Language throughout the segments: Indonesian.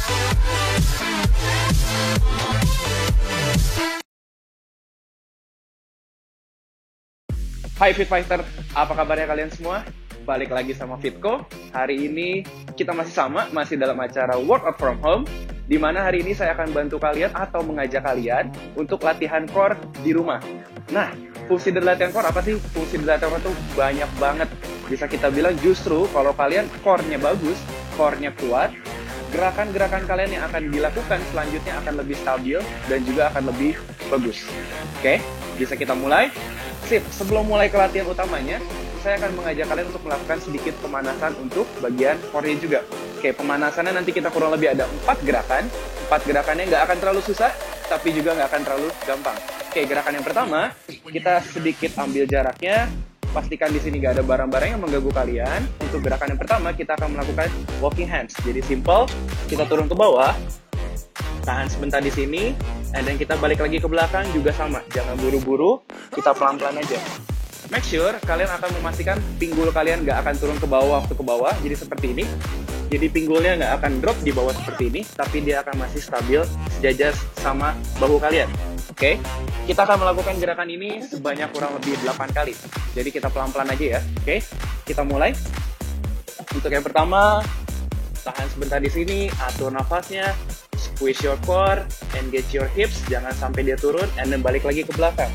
Hai Fit Fighter, apa kabarnya kalian semua? Balik lagi sama Fitco. Hari ini kita masih dalam acara Workout from Home, di mana hari ini saya akan bantu kalian atau mengajak kalian untuk latihan core di rumah. Nah, fungsi dari latihan core apa sih? Fungsi dari latihan core itu banyak banget. Bisa kita bilang justru kalau kalian core-nya bagus, core-nya kuat, gerakan-gerakan kalian yang akan dilakukan selanjutnya akan lebih stabil dan juga akan lebih bagus. Oke, bisa kita mulai? Sip, sebelum mulai ke latihan utamanya, saya akan mengajak kalian untuk melakukan sedikit pemanasan untuk bagian core-nya juga. Oke, pemanasannya nanti kita kurang lebih ada 4 gerakan. 4 gerakannya nggak akan terlalu susah, tapi juga nggak akan terlalu gampang. Oke, gerakan yang pertama, kita sedikit ambil jaraknya. Pastikan di sini nggak ada barang-barang yang mengganggu kalian. Untuk gerakan yang pertama, kita akan melakukan walking hands. Jadi simple, kita turun ke bawah, tahan sebentar di sini, and then kita balik lagi ke belakang juga sama. Jangan buru-buru, kita pelan-pelan aja. Make sure kalian akan memastikan pinggul kalian nggak akan turun ke bawah waktu ke bawah, jadi seperti ini. Jadi pinggulnya nggak akan drop di bawah seperti ini, tapi dia akan masih stabil sejajar sama bahu kalian. Oke, kita akan melakukan gerakan ini sebanyak kurang lebih 8 kali. Jadi kita pelan-pelan aja ya. Oke, kita mulai. Untuk yang pertama, tahan sebentar di sini, atur nafasnya, squeeze your core, engage your hips, jangan sampai dia turun, and then balik lagi ke belakang.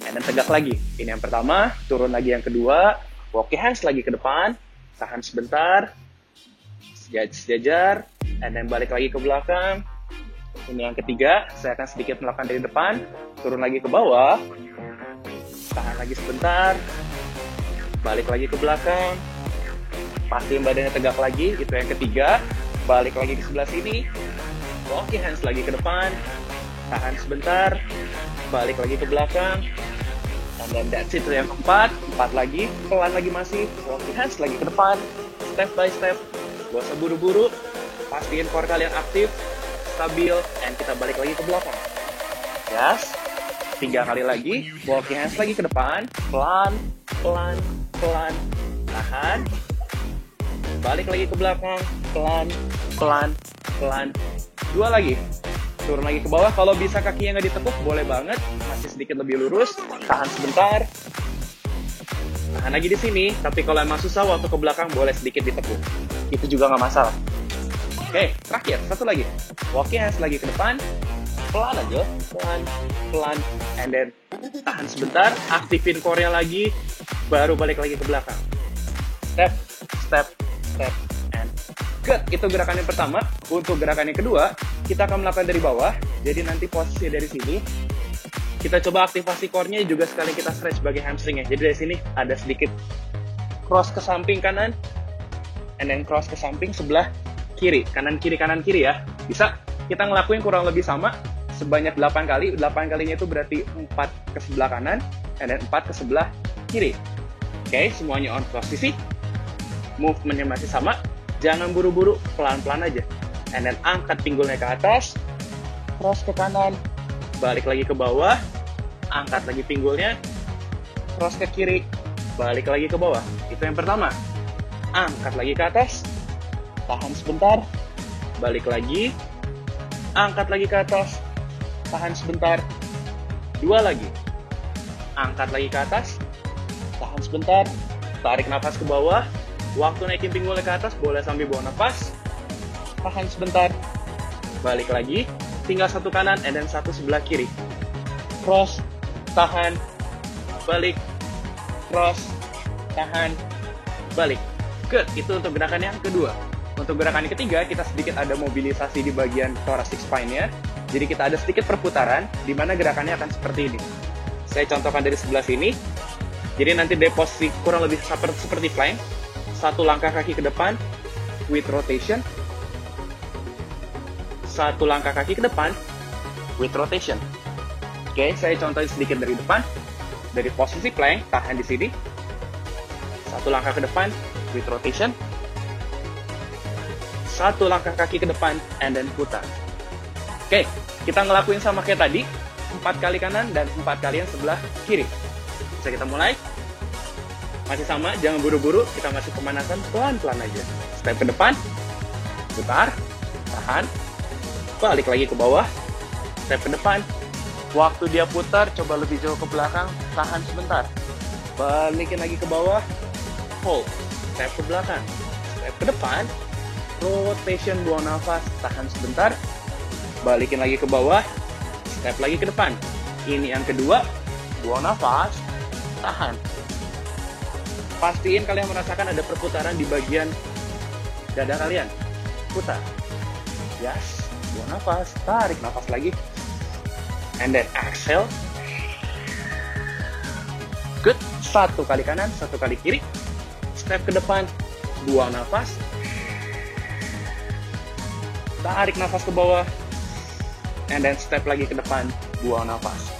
And then tegak lagi. Ini yang pertama, turun lagi yang kedua, walking hands lagi ke depan, tahan sebentar, sejajar, and then balik lagi ke belakang. Ini yang ketiga, saya akan sedikit melakukan dari depan, turun lagi ke bawah, tahan lagi sebentar, balik lagi ke belakang, pastiin badannya tegak lagi, itu yang ketiga, balik lagi di sebelah sini, walking hands lagi ke depan, tahan sebentar, balik lagi ke belakang, and then that's it. Itu yang keempat, 4 lagi, pelan lagi masih, walking hands lagi ke depan, step by step, gak usah buru-buru, pastiin core kalian aktif, stabil, and kita balik lagi ke belakang. Yes, 3 kali lagi, walking hands lagi ke depan, pelan, tahan, balik lagi ke belakang, pelan, 2 lagi, turun lagi ke bawah. Kalau bisa kakinya nggak ditekuk, boleh banget, masih sedikit lebih lurus, tahan sebentar, tahan lagi di sini. Tapi kalau emang susah waktu ke belakang, boleh sedikit ditekuk, itu juga nggak masalah. Oke, terakhir, 1 lagi, walking hands lagi ke depan, pelan aja, pelan, and then tahan sebentar, aktifin core-nya lagi, baru balik lagi ke belakang. Step, and good. Itu gerakan yang pertama. Untuk gerakan yang kedua, kita akan melakukan dari bawah. Jadi nanti posisi dari sini, kita coba aktivasi core-nya juga sekali kita stretch bagai hamstring ya. Jadi dari sini ada sedikit cross ke samping kanan, and then cross ke samping sebelah kiri, kanan kiri ya. Bisa kita ngelakuin kurang lebih sama sebanyak 8 kali. 8 kalinya itu berarti 4 ke sebelah kanan, and then 4 ke sebelah kiri. Oke, semuanya on posisi. Movementnya masih sama, jangan buru-buru, pelan-pelan aja. And then angkat pinggulnya ke atas, cross ke kanan, balik lagi ke bawah, angkat lagi pinggulnya, cross ke kiri, balik lagi ke bawah. Itu yang pertama. Angkat lagi ke atas, tahan sebentar, balik lagi, angkat lagi ke atas, tahan sebentar, 2 lagi, angkat lagi ke atas, tahan sebentar, tarik nafas ke bawah. Waktu naikin pinggulnya ke atas, boleh sambil bawa nafas, tahan sebentar, balik lagi, tinggal 1 kanan, and then 1 sebelah kiri. Cross, tahan, balik, cross, tahan, balik. Good, itu untuk gerakan yang kedua. Untuk gerakan yang ketiga, kita sedikit ada mobilisasi di bagian thoracic spine-nya. Jadi kita ada sedikit perputaran, di mana gerakannya akan seperti ini. Saya contohkan dari sebelah sini. Jadi nanti dari posisi kurang lebih seperti plank. 1 langkah kaki ke depan with rotation, 1 langkah kaki ke depan with rotation. Oke, saya contohin sedikit dari depan. Dari posisi plank, tahan di sini, 1 langkah ke depan with rotation, 1 langkah kaki ke depan, and then putar. Oke, kita ngelakuin sama kayak tadi, 4 kali kanan dan 4 kali yang sebelah kiri. Bisa kita mulai. Masih sama, jangan buru-buru, kita masih pemanasan pelan-pelan aja. Step ke depan, putar, tahan, balik lagi ke bawah, step ke depan. Waktu dia putar, coba lebih jauh ke belakang, tahan sebentar. Balikin lagi ke bawah, hold, step ke belakang, step ke depan, rotation, buang nafas, tahan sebentar, balikin lagi ke bawah, step lagi ke depan. Ini yang kedua, buang nafas, tahan. Pastiin kalian merasakan ada perputaran di bagian dada kalian. Putar. Yes, buang nafas, tarik nafas lagi. And then exhale. Good. 1 kali kanan, 1 kali kiri. Step ke depan, buang nafas. Tarik nafas ke bawah. And then step lagi ke depan, buang nafas.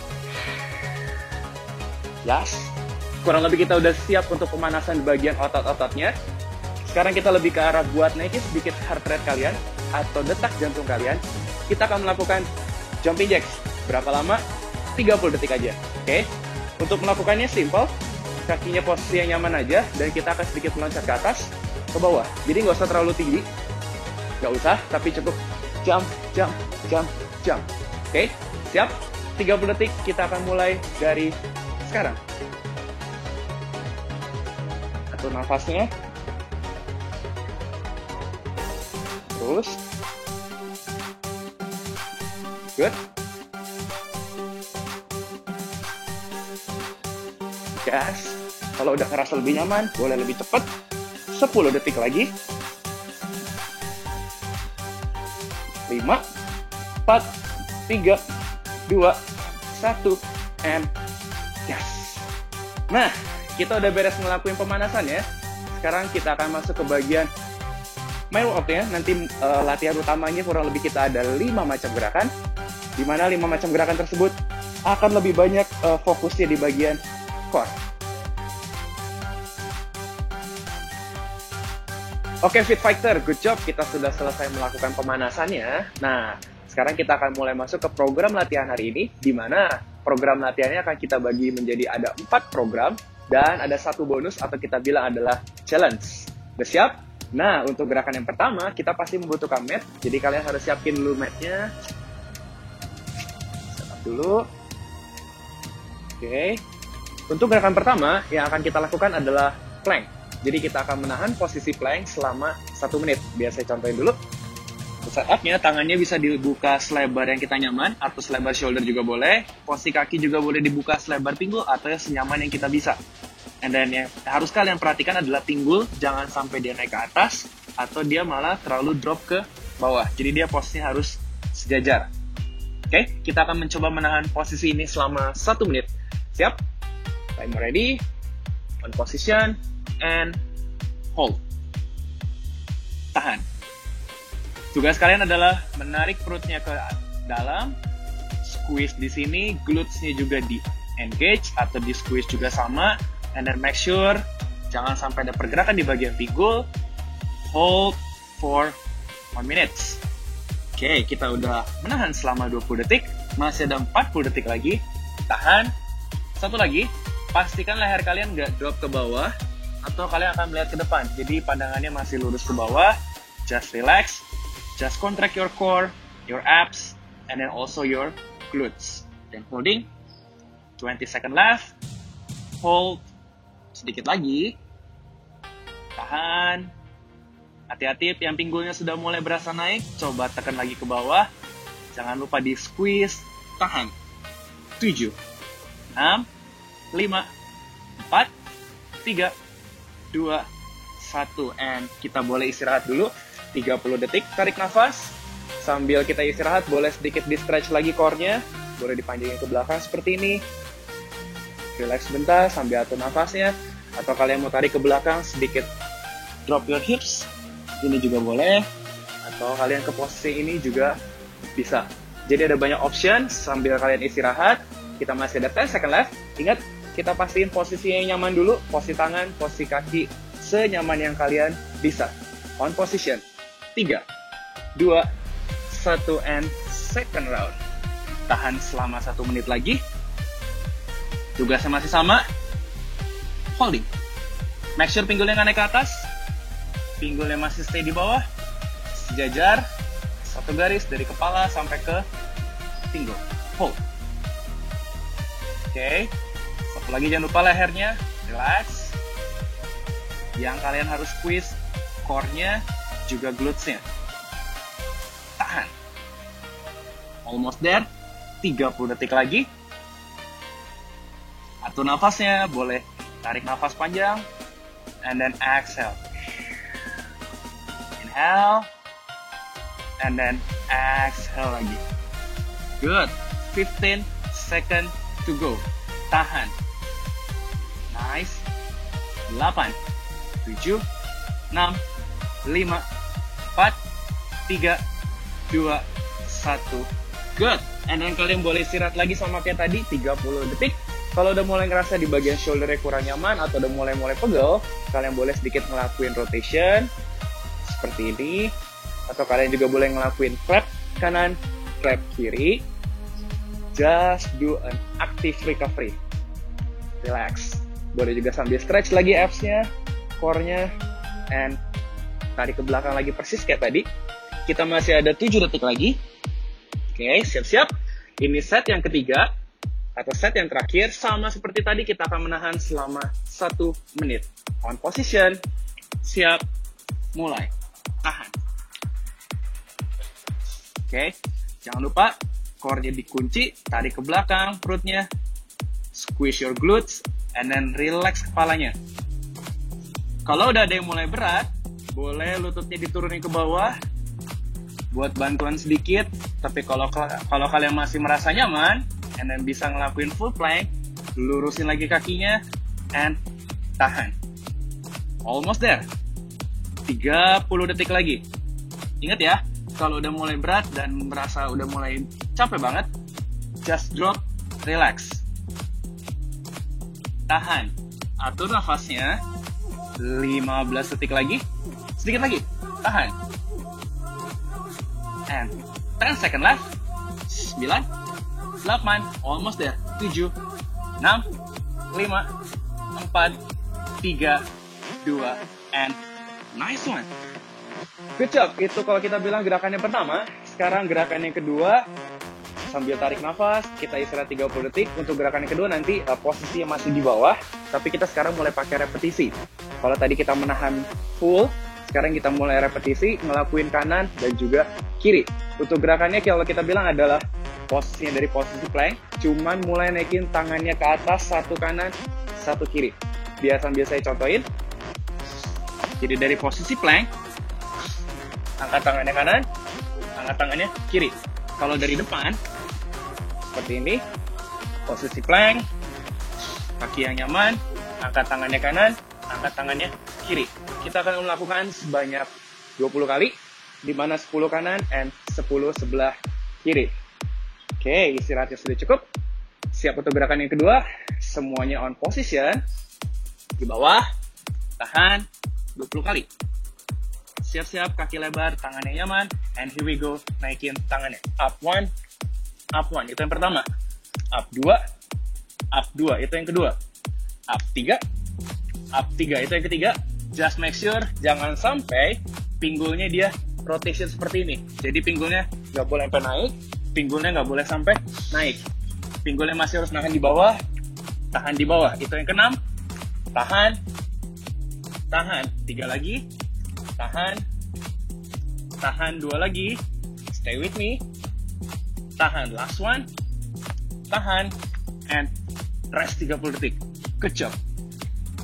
Yes. Kurang lebih kita udah siap untuk pemanasan bagian otot-ototnya. Sekarang kita lebih ke arah buat naikin sedikit heart rate kalian atau detak jantung kalian. Kita akan melakukan jumping jacks. Berapa lama? 30 detik aja. Oke? Untuk melakukannya simple. Kakinya posisi yang nyaman aja, dan kita akan sedikit meloncat ke atas, ke bawah. Jadi nggak usah terlalu tinggi. Nggak usah, tapi cukup jump, jump, jump, jump. Oke? Siap? 30 detik, kita akan mulai dari sekarang. Atur nafasnya. Terus. Good. Gas. Kalau udah ngerasa lebih nyaman, boleh lebih cepat. 10 detik lagi. 5, 4, 3, 2, 1, and gas. Nah, kita udah beres ngelakuin pemanasan ya. Sekarang kita akan masuk ke bagian main workout-nya. Nanti latihan utamanya kurang lebih kita ada 5 macam gerakan. Di mana 5 macam gerakan tersebut akan lebih banyak fokusnya di bagian core. Oke, Fit Fighter, good job. Kita sudah selesai melakukan pemanasannya. Nah, sekarang kita akan mulai masuk ke program latihan hari ini, di mana program latihannya akan kita bagi menjadi ada 4 program, dan ada 1 bonus atau kita bilang adalah challenge. Udah siap? Nah, untuk gerakan yang pertama, kita pasti membutuhkan mat. Jadi kalian harus siapin dulu matnya. Setup dulu. Oke. Untuk gerakan pertama, yang akan kita lakukan adalah plank. Jadi kita akan menahan posisi plank selama 1 menit. Biar saya contohin dulu. Setupnya, tangannya bisa dibuka selebar yang kita nyaman, atau selebar shoulder juga boleh. Posisi kaki juga boleh dibuka selebar pinggul, atau senyaman yang kita bisa. And then yang harus kalian perhatikan adalah pinggul, jangan sampai dia naik ke atas, atau dia malah terlalu drop ke bawah. Jadi dia posisinya harus sejajar. Oke, kita akan mencoba menahan posisi ini selama 1 menit. Siap? Timer ready, on position, and hold. Tahan. Tugas kalian adalah menarik perutnya ke dalam, squeeze di sini, glutes-nya juga di engage atau di squeeze juga sama, and then make sure jangan sampai ada pergerakan di bagian pinggul. Hold for 1 minute. Oke, kita udah menahan selama 20 detik, masih ada 40 detik lagi. Tahan. Satu lagi, pastikan leher kalian nggak drop ke bawah, atau kalian akan melihat ke depan. Jadi pandangannya masih lurus ke bawah. Just relax. Just contract your core, your abs, and then also your glutes. Then holding. 20 second left. Hold. Sedikit lagi. Tahan. Hati-hati, yang pinggulnya sudah mulai berasa naik. Coba tekan lagi ke bawah. Jangan lupa di squeeze. Tahan. 7, 6, 5, 4, 3, 2, 1. And kita boleh istirahat dulu 30 detik. Tarik nafas. Sambil kita istirahat, boleh sedikit di-stretch lagi core-nya. Boleh dipanjangin ke belakang seperti ini. Relax sebentar sambil atur nafasnya. Atau kalian mau tarik ke belakang, sedikit drop your hips. Ini juga boleh. Atau kalian ke posisi ini juga bisa. Jadi ada banyak option sambil kalian istirahat. Kita masih ada 10 second left. Ingat, kita pastiin posisi yang nyaman dulu. Posisi tangan, posisi kaki, senyaman yang kalian bisa. On position. 3, 2, 1, and second round. Tahan selama 1 menit lagi. Tugasnya masih sama. Holding. Make sure pinggulnya nggak naik ke atas. Pinggulnya masih stay di bawah. Sejajar. Satu garis dari kepala sampai ke pinggul. Hold. Oke. Satu lagi, jangan lupa lehernya. Relax. Yang kalian harus squeeze core-nya, juga glutes-nya. Tahan. Almost there. 30 detik lagi. Atur nafasnya. Boleh tarik nafas panjang. And then exhale. Inhale. And then exhale lagi. Good. 15 seconds to go. Tahan. Nice. 8, 7, 6, 5, 4, 3, 2, 1. Good. And then kalian boleh istirahat lagi sama kayak tadi, 30 detik. Kalau udah mulai ngerasa di bagian shoulder-nya kurang nyaman atau udah mulai pegel, kalian boleh sedikit ngelakuin rotation seperti ini. Atau kalian juga boleh ngelakuin clap kanan, clap kiri. Just do an active recovery. Relax. Boleh juga sambil stretch lagi abs-nya, core-nya, and tarik ke belakang lagi persis kayak tadi. Kita masih ada 7 detik lagi. Oke, siap-siap. Ini set yang ketiga, atau set yang terakhir. Sama seperti tadi, kita akan menahan selama 1 menit. On position, siap, mulai. Tahan. Oke, jangan lupa core-nya dikunci, tarik ke belakang perutnya, squeeze your glutes, and then relax kepalanya. Kalau udah ada yang mulai berat, boleh lututnya diturunin ke bawah buat bantuan sedikit. Tapi kalau kalian masih merasa nyaman, and then bisa ngelakuin full plank, lurusin lagi kakinya, and tahan. Almost there. 30 detik lagi. Ingat ya, kalau udah mulai berat dan merasa udah mulai capek banget, just drop, relax. Tahan. Atur nafasnya. 15 detik lagi. Sedikit lagi. Tahan. And 10 second left. 9, 8, almost there. 7, 6, 5, 4, 3, 2, and nice one. Good job. Itu kalau kita bilang gerakan yang pertama. Sekarang gerakan yang kedua. Sambil tarik nafas, kita istirahat 30 detik. Untuk gerakan yang kedua nanti posisinya masih di bawah, tapi kita sekarang mulai pakai repetisi. Kalau tadi kita menahan full, sekarang kita mulai repetisi, ngelakuin kanan dan juga kiri. Untuk gerakannya kalau kita bilang adalah posisinya dari posisi plank, cuman mulai naikin tangannya ke atas, satu kanan, satu kiri. Sambil saya contohin. Jadi dari posisi plank, angkat tangannya kanan, angkat tangannya kiri. Kalau dari depan, seperti ini, posisi plank, kaki yang nyaman, angkat tangannya kanan, angkat tangannya kiri. Kita akan melakukan sebanyak 20 kali, di mana 10 kanan and 10 sebelah kiri. Oke, istirahatnya sudah cukup. Siap untuk gerakan yang kedua, semuanya on position, di bawah, tahan, 20 kali. Siap-siap, kaki lebar, tangannya nyaman, and here we go, naikin tangannya. Up 1, itu yang pertama. Up 2, itu yang kedua. Up 3, itu yang ketiga. Just make sure, jangan sampai pinggulnya dia rotation seperti ini. Jadi pinggulnya nggak boleh sampai naik, pinggulnya nggak boleh sampai naik. Pinggulnya masih harus nahan di bawah, tahan di bawah. Itu yang keenam. Tahan, 3 lagi. Tahan, 2 lagi, stay with me, tahan, last one, tahan, and rest 30 detik, good job.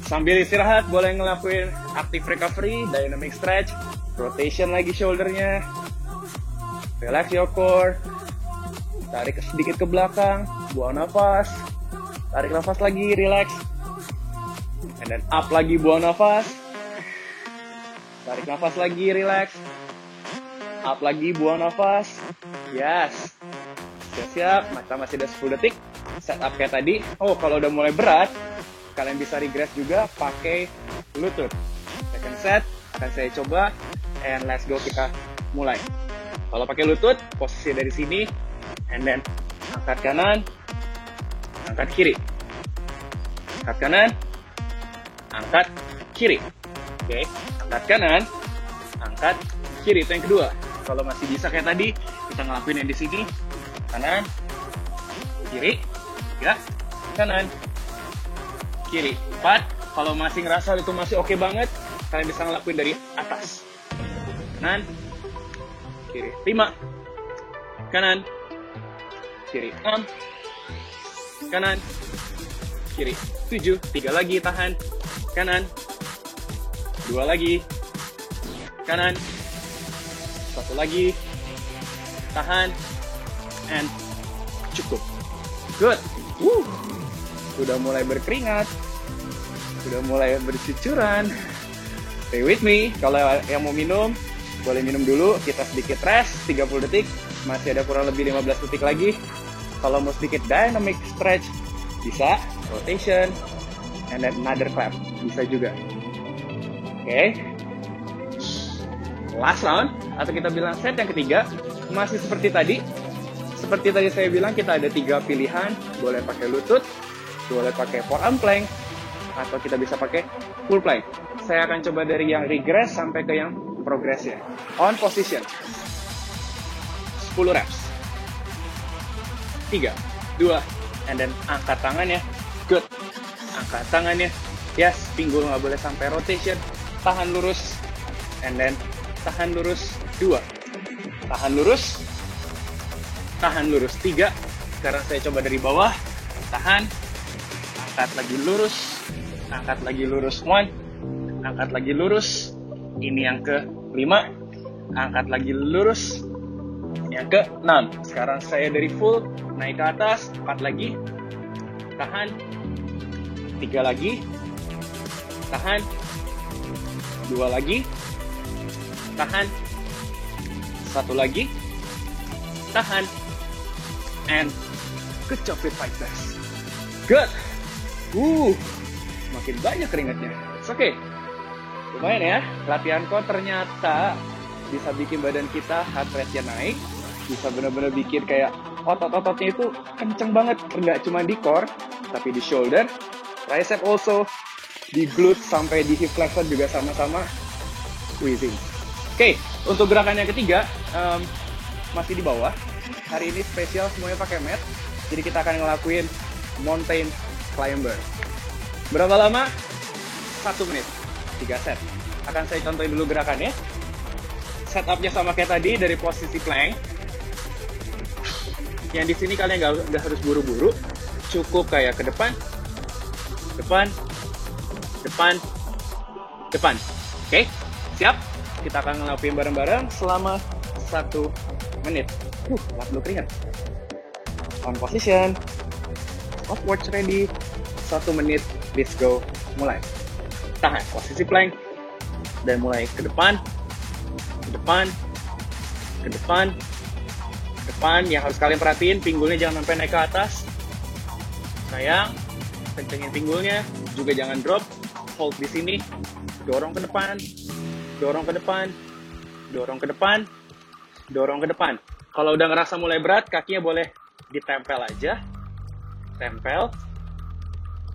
Sambil istirahat, boleh ngelakuin active recovery, dynamic stretch, rotation lagi shouldernya, relax your core, tarik sedikit ke belakang, buang nafas, tarik nafas lagi, relax, and then up lagi, buang nafas, tarik nafas lagi, relax. Up lagi, buang nafas. Yes. Siap-siap, mata masih ada 10 detik. Set up kayak tadi. Oh, kalau udah mulai berat, kalian bisa regress juga pakai lutut. Second set, akan saya coba. And let's go, kita mulai. Kalau pakai lutut, posisi dari sini. And then, angkat kanan, angkat kiri. Angkat kanan, angkat kiri. Oke, angkat kanan, angkat kiri, itu yang kedua. Kalau masih bisa kayak tadi, kita ngelakuin yang di sini. Kanan, kiri, 3, kanan, kiri, 4. Kalau masih ngerasa itu masih oke banget, kalian bisa ngelakuin dari atas. Kanan, kiri, 5, kanan, kiri, 6, kanan, kiri, 7, 3 lagi, tahan, kanan, 2 lagi, kanan, 1 lagi, tahan, and cukup. Good. Udah mulai berkeringat, udah mulai bercucuran. Stay with me. Kalau yang mau minum, boleh minum dulu. Kita sedikit rest, 30 detik. Masih ada kurang lebih 15 detik lagi. Kalau mau sedikit dynamic stretch, bisa. Rotation, and then another clap. Bisa juga. Oke. Last round, atau kita bilang set yang ketiga. Masih seperti tadi. Seperti tadi saya bilang, kita ada 3 pilihan. Boleh pakai lutut, boleh pakai forearm plank, atau kita bisa pakai full plank. Saya akan coba dari yang regress sampai ke yang progress ya. On position. 10 reps. 3, 2, and then angkat tangannya. Good. Angkat tangannya. Yes, pinggul nggak boleh sampai rotation. Tahan lurus. And then tahan lurus. 2. Tahan lurus. Tahan lurus. 3. Sekarang saya coba dari bawah. Tahan. Angkat lagi lurus. Angkat lagi lurus. 1. Angkat lagi lurus. Ini yang ke-5. Angkat lagi lurus. Yang ke-6. Sekarang saya dari full. Naik ke atas. 4 lagi. Tahan. 3 lagi. Tahan. 2 lagi. Tahan. 1 lagi. Tahan. And good job with fighters. Good. Makin banyak keringatnya. It's okay. Lumayan ya. Latihan core ternyata bisa bikin badan kita heart rate-nya naik. Bisa benar-benar bikin kayak otot-ototnya itu kenceng banget. Nggak cuma di core, tapi di shoulder, tricep also, di glute sampai di hip flexor juga sama-sama squeezing. Oke, untuk gerakan yang ketiga, masih di bawah. Hari ini spesial semuanya pakai mat. Jadi kita akan ngelakuin mountain climber. Berapa lama? 1 menit. 3 set. Akan saya contohin dulu gerakannya. Setupnya sama kayak tadi dari posisi plank. Yang di sini kalian nggak harus buru-buru. Cukup kayak ke depan, depan, depan, depan. Oke, siap? Kita akan ngelakuin bareng-bareng selama 1 menit. Lap dulu keringat. On position. Stopwatch ready. 1 menit. Let's go. Mulai. Tahan. Posisi plank. Dan mulai ke depan. Ke depan. Ke depan. Ke depan. Yang harus kalian perhatiin, pinggulnya jangan sampai naik ke atas. Sayang. Kencengin pinggulnya. Juga jangan drop. Hold di sini. Dorong ke depan. Dorong ke depan. Dorong ke depan. Dorong ke depan. Kalau udah ngerasa mulai berat, kakinya boleh ditempel aja. Tempel.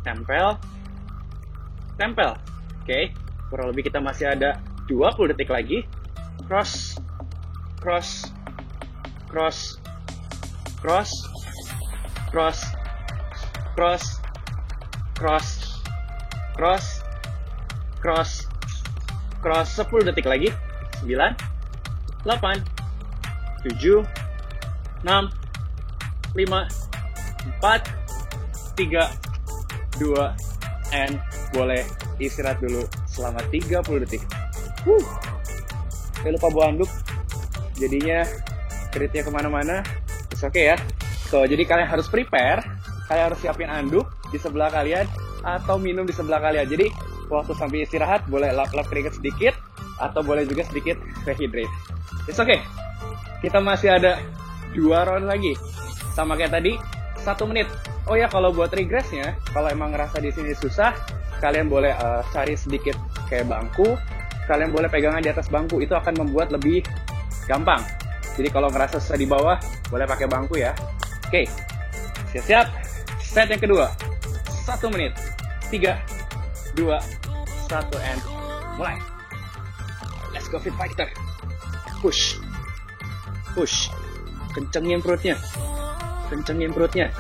Tempel. Tempel. Oke. Kurang lebih kita masih ada 20 detik lagi. Cross. Cross. Cross. Cross. Cross. Cross. Cross. Cross. Cross. Cross. 10 detik lagi. 9. 8. 7, 6, 5, 4, 3, 2, and boleh istirahat dulu selama 30 detik. Jangan lupa bawa handuk, jadinya kritnya kemana-mana. It's okay ya. So, jadi kalian harus prepare, kalian harus siapin handuk di sebelah kalian, atau minum di sebelah kalian. Jadi, waktu sampai istirahat, boleh lap-lap keringat sedikit, atau boleh juga sedikit rehydrate. It's okay. Kita masih ada 2 round lagi. Sama kayak tadi, 1 menit. Oh ya, kalau buat regressnya, kalau emang ngerasa di sini susah, kalian boleh cari sedikit kayak bangku. Kalian boleh pegangan di atas bangku, itu akan membuat lebih gampang. Jadi kalau ngerasa susah di bawah, boleh pakai bangku ya. Oke, siap-siap. Set yang kedua. 1 menit. 3, 2, 1, and mulai. Let's go fit fighter. Push. push. Kencengin perutnya. Kencengin perutnya.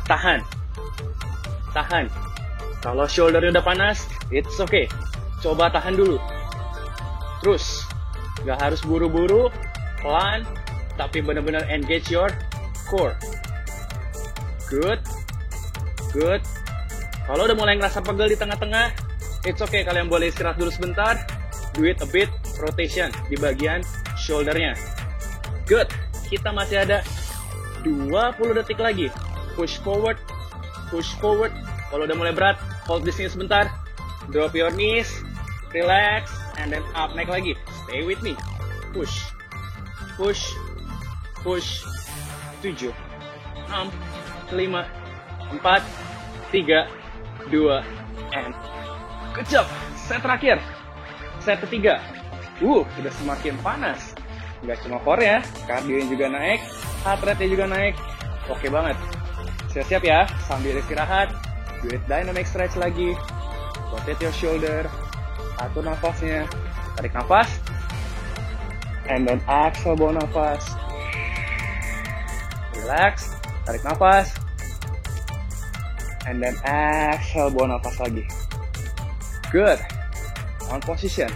Tahan. Tahan. Kalau shouldernya udah panas, it's okay. Coba tahan dulu. Terus, gak harus buru-buru, pelan, tapi benar-benar engage your core. Good. Good. Kalau udah mulai ngerasa pegel di tengah-tengah, it's okay, kalian boleh istirahat dulu sebentar. Do it a bit rotation di bagian shouldernya. Good. Kita masih ada 20 detik lagi. Push forward. Push forward. Kalau udah mulai berat, hold di sini sebentar. Drop your knees. Relax. And then up. Naik lagi. Stay with me. Push. Push. Push. 7, 6, 5, 4, 3, 2, and good job. Set terakhir. Set ketiga. Udah semakin panas. Nggak cuma core ya, cardio juga naik, heart rate juga naik. Oke banget. Siap-siap ya, sambil istirahat, do it dynamic stretch lagi. Rotate your shoulder, atur nafasnya, tarik nafas, and then exhale, bawa nafas. Relax, tarik nafas, and then exhale, bawa nafas lagi. Good. On position.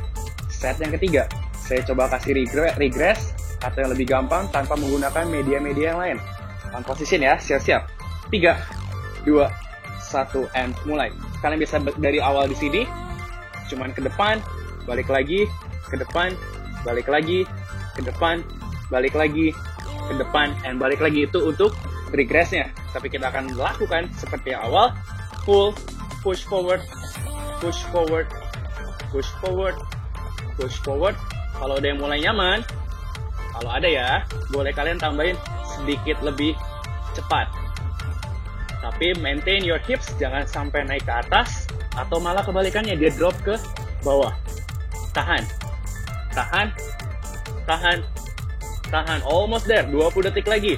Set yang ketiga. Saya coba kasih regress atau yang lebih gampang tanpa menggunakan media-media yang lain. On position ya, siap-siap. 3, 2, 1, and mulai. Kalian bisa dari awal di sini, cuman ke depan, balik lagi, ke depan, balik lagi, ke depan, balik lagi, ke depan, and balik lagi. Itu untuk regressnya. Tapi kita akan lakukan seperti yang awal, pull, push forward, push forward, push forward, push forward. Kalau ada yang mulai nyaman, kalau ada ya, boleh kalian tambahin sedikit lebih cepat. Tapi maintain your hips, jangan sampai naik ke atas, atau malah kebalikannya, dia drop ke bawah. Tahan. Tahan. Tahan. Tahan. Almost there. 20 detik lagi.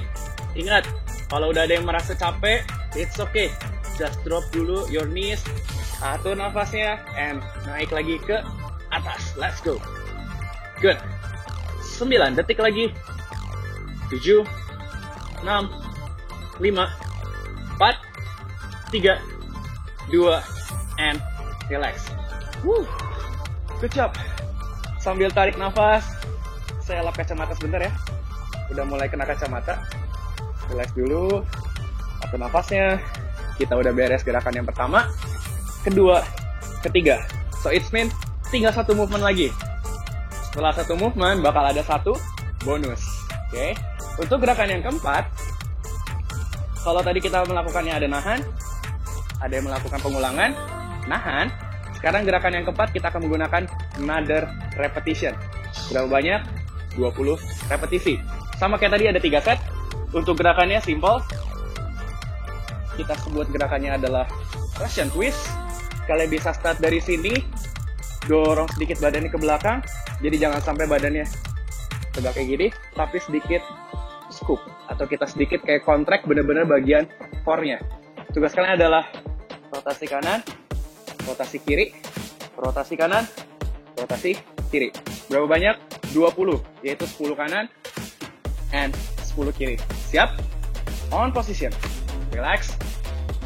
Ingat, kalau udah ada yang merasa capek, it's okay. Just drop dulu your knees, atur nafasnya, and naik lagi ke atas. Let's go. Good. 9 detik lagi. 7, 6, 5, 4, 3, 2, and relax. Good job. Sambil tarik nafas, saya lap kacamata sebentar ya. Udah mulai kena kacamata. Relax dulu. Atur nafasnya. Kita udah beres gerakan yang pertama, kedua, ketiga. So it's mean tinggal satu movement lagi. Setelah satu movement bakal ada satu bonus. Oke. Untuk gerakan yang keempat, kalau tadi kita melakukannya ada nahan, ada yang melakukan pengulangan, nahan. Sekarang gerakan yang keempat kita akan menggunakan another repetition. Berapa banyak? 20 repetisi. Sama kayak tadi ada 3 set. Untuk gerakannya simple. Kita sebut gerakannya adalah Russian twist. Kalian bisa start dari sini, dorong sedikit badannya ke belakang. Jadi jangan sampai badannya tegak kayak gini, tapi sedikit scoop. Atau kita sedikit kayak contract bener-bener bagian core-nya. Tugas kalian adalah rotasi kanan, rotasi kiri, rotasi kanan, rotasi kiri. Berapa banyak? 20, yaitu 10 kanan and 10 kiri. Siap? On position. Relax.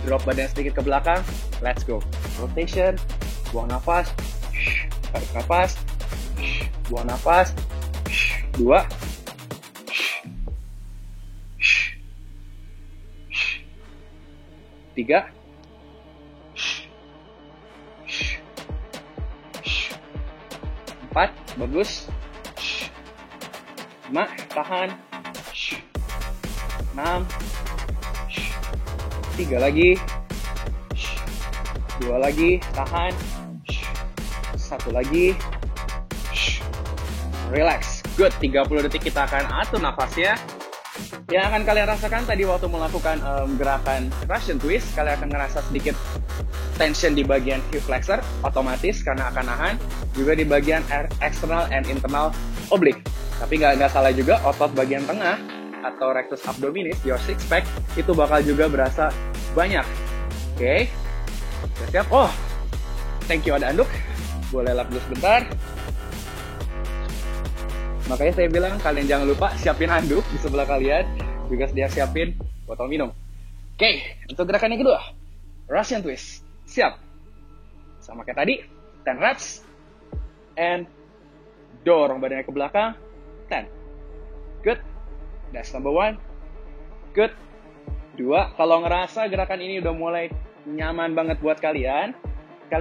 Drop badan sedikit ke belakang. Let's go. Rotation. Buang nafas. Tarik nafas. Buang nafas. 2. 3. 4. Bagus. 5. Tahan. 6. 3 lagi. 2 lagi. Tahan. 1 lagi. Relax. Good. 30 detik kita akan atur nafasnya. Yang akan kalian rasakan tadi waktu melakukan gerakan Russian twist, kalian akan ngerasa sedikit tension di bagian hip flexor, otomatis karena akan nahan. Juga di bagian external and internal oblique. Tapi nggak salah juga, otot bagian tengah atau rectus abdominis, your six pack, itu bakal juga berasa banyak. Oke. Siap? Oh, thank you ada anduk. Boleh lap dulu sebentar. Makanya saya bilang kalian jangan lupa siapin handuk di sebelah kalian, juga dia siapin botol minum. Oke, untuk gerakan yang kedua, Russian twist. Siap. Sama kayak tadi, 10 reps. And dorong badannya ke belakang, 10. Good. That's number 1. Good. 2. Kalau ngerasa gerakan ini udah mulai nyaman banget buat kalian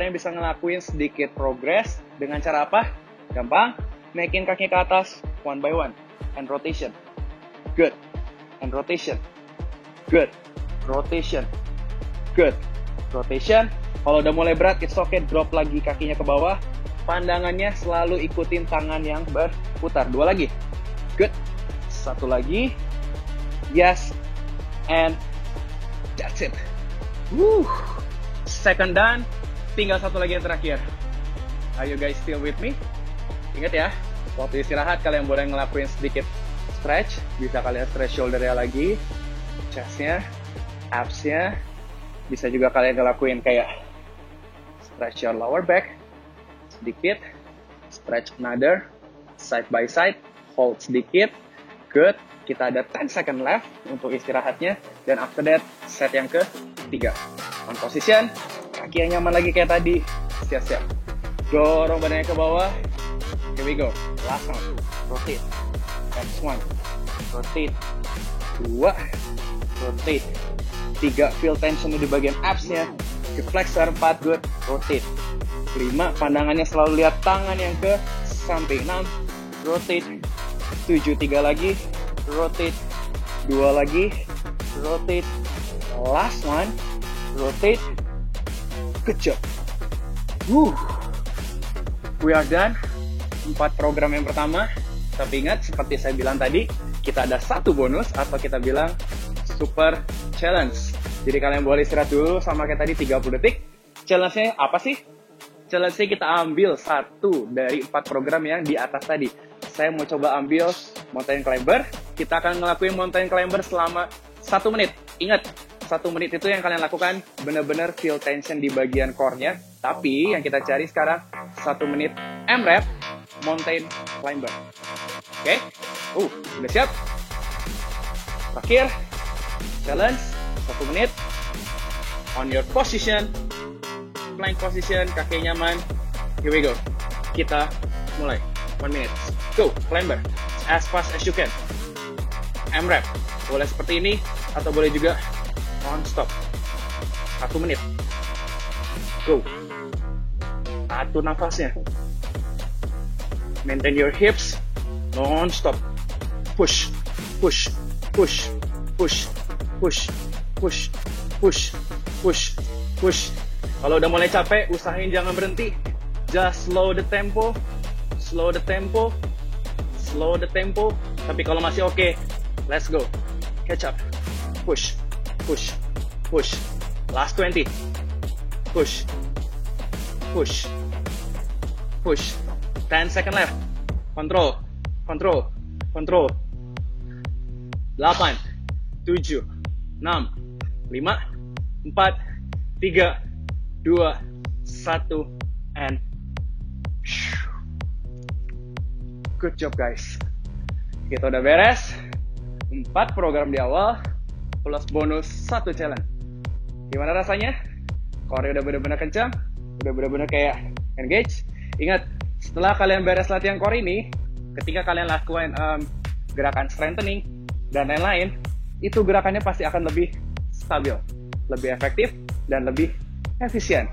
bisa ngelakuin sedikit progress dengan cara apa? Gampang. Naikin kaki ke atas, one by one. And rotation. Good. And rotation. Good. Rotation. Good. Rotation. Kalau udah mulai berat, it's okay. Drop lagi kakinya ke bawah. Pandangannya selalu ikutin tangan yang berputar. 2 lagi. Good. 1 lagi. Yes. And that's it. Second done. Tinggal 1 lagi yang terakhir. Are you guys still with me? Ingat ya, waktu istirahat kalian boleh ngelakuin sedikit stretch. Bisa kalian stretch shoulder-nya lagi, chest-nya, abs-nya. Bisa juga kalian ngelakuin kayak stretch your lower back sedikit, stretch another, side by side, hold sedikit. Good. Kita ada 10 second left untuk istirahatnya. Dan after that, set yang ke-3. On position, kaki yang nyaman lagi kayak tadi. Siap-siap. Dorong badannya ke bawah. Here we go. Last one. Rotate. Next one. Rotate. 2. Rotate. 3. Feel tension di bagian abs-nya. Ke flexor. 4. Good. Rotate. 5. Pandangannya selalu lihat tangan yang ke samping. 6. Rotate. 7. 3 lagi. Rotate. 2 lagi. Rotate. Last one. Rotate. Good job. We are done. 4 program yang pertama. Tapi ingat, seperti saya bilang tadi, kita ada 1 bonus atau kita bilang super challenge. Jadi kalian boleh istirahat dulu sama kayak tadi 30 detik. Challenge-nya apa sih? Challenge-nya kita ambil 1 dari 4 program yang di atas tadi. Saya mau coba ambil mountain climber. Kita akan ngelakuin mountain climber selama 1 menit. Ingat, 1 menit itu yang kalian lakukan benar-benar feel tension di bagian core-nya. Tapi yang kita cari sekarang 1 menit M-rep mountain climber. Oke? Udah siap? Terakhir, challenge 1 menit. On your position, plank position, kaki nyaman. Here we go. Kita mulai. 1 minute. Go, climber. As fast as you can. M-rep. Boleh seperti ini, atau boleh juga non-stop. 1 menit. Go. Atur nafasnya. Maintain your hips. Non-stop. Push. Push. Push. Push. Push. Push. Push. Push. Push. Kalau udah mulai capek, usahain jangan berhenti. Just slow the tempo. Slow the tempo. Slow the tempo. Tapi kalau masih oke, let's go. Catch up. Push. Push. Push. Last 20. Push. Push. Push. 10 second left. Control. Control. Control. 8, 7, 6, 5, 4, 3, 2, 1, and good job guys. Kita udah beres. 4 program di awal plus bonus 1 challenge. Gimana rasanya? Core udah bener-bener kencang, udah bener-bener kayak engage. Ingat, setelah kalian beres latihan core ini, ketika kalian lakukan gerakan strengthening dan lain-lain, itu gerakannya pasti akan lebih stabil, lebih efektif, dan lebih efisien.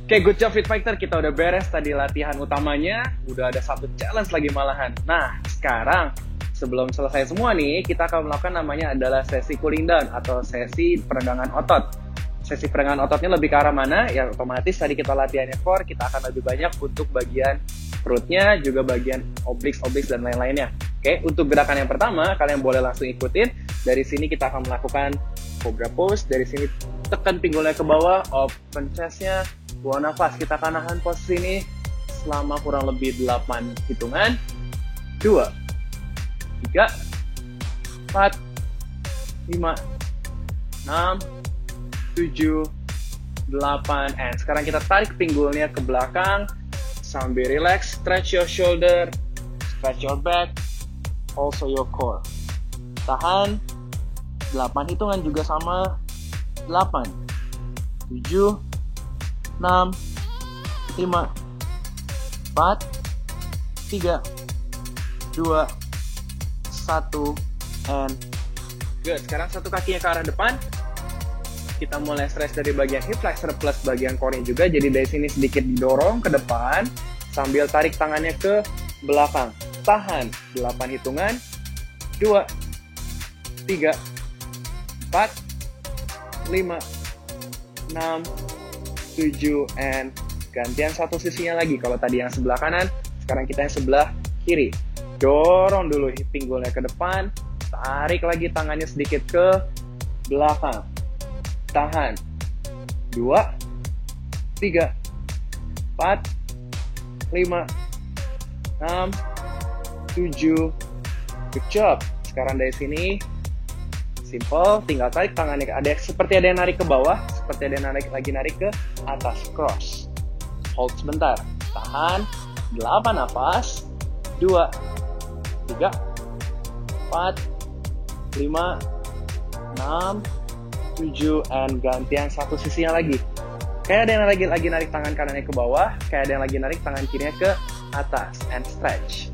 Oke, good job Fit Fighter. Kita udah beres tadi latihan utamanya, udah ada 1 challenge lagi malahan. Nah, sekarang sebelum selesai semua nih, kita akan melakukan namanya adalah sesi cooling down atau sesi peregangan otot. Sesi peregangan ototnya lebih ke arah mana? Ya otomatis tadi kita latihannya core, kita akan lebih banyak untuk bagian perutnya, juga bagian obliques dan lain-lainnya. Oke, untuk gerakan yang pertama, kalian boleh langsung ikutin. Dari sini kita akan melakukan cobra pose. Dari sini tekan pinggulnya ke bawah, open chest-nya, buang nafas. Kita akan nahan posisi ini selama kurang lebih 8 hitungan. 2, 3, 4, 5, 6, 7, 8, and sekarang kita tarik pinggulnya ke belakang sambil relax, stretch your shoulder, stretch your back, also your core. Tahan, 8 hitungan juga sama, 8, 7, 6, 5, 4, 3, 2, 1, and good. Sekarang satu kakinya ke arah depan. Kita mulai stretch dari bagian hip flexor plus bagian core juga. Jadi dari sini sedikit didorong ke depan sambil tarik tangannya ke belakang. Tahan 8 hitungan. 2, 3, 4, 5, 6, 7, and gantian satu sisinya lagi. Kalau tadi yang sebelah kanan, sekarang kita yang sebelah kiri. Dorong dulu pinggulnya ke depan. Tarik lagi tangannya sedikit ke belakang. Tahan 2, 3, 4, 5, 6, 7. Good job. Sekarang dari sini simple, tinggal tarik tangannya seperti ada yang narik ke bawah, seperti ada yang lagi narik ke atas, cross. Hold sebentar. Tahan 8 nafas. 2, 3, 4, 5, 6, 7, and gantian satu sisinya lagi. Kayak ada yang lagi narik tangan kanannya ke bawah, kayak ada yang lagi narik tangan kirinya ke atas, and stretch.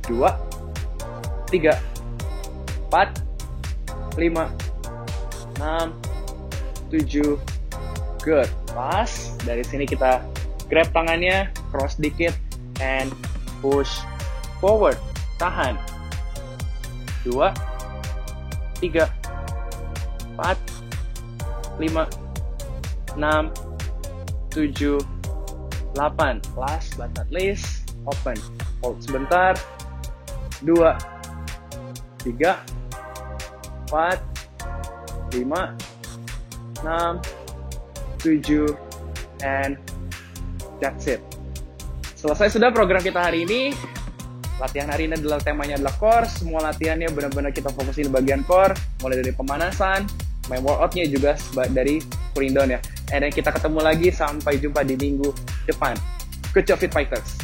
2, 3, 4, 5, 6, 7, good. Pas, dari sini kita grab tangannya, cross dikit, and push forward. Tahan 2, 3, 4, 5, 6, 7, 8. Last but not least, open. Hold sebentar. 2, 3, 4, 5, 6, 7, and that's it. Selesai sudah program kita hari ini. Latihan hari ini adalah temanya adalah core. Semua latihannya benar-benar kita fokusin bagian core, mulai dari pemanasan, main workoutnya juga dari cooling down ya. And then kita ketemu lagi, sampai jumpa di minggu depan. Good job Fit Fighters.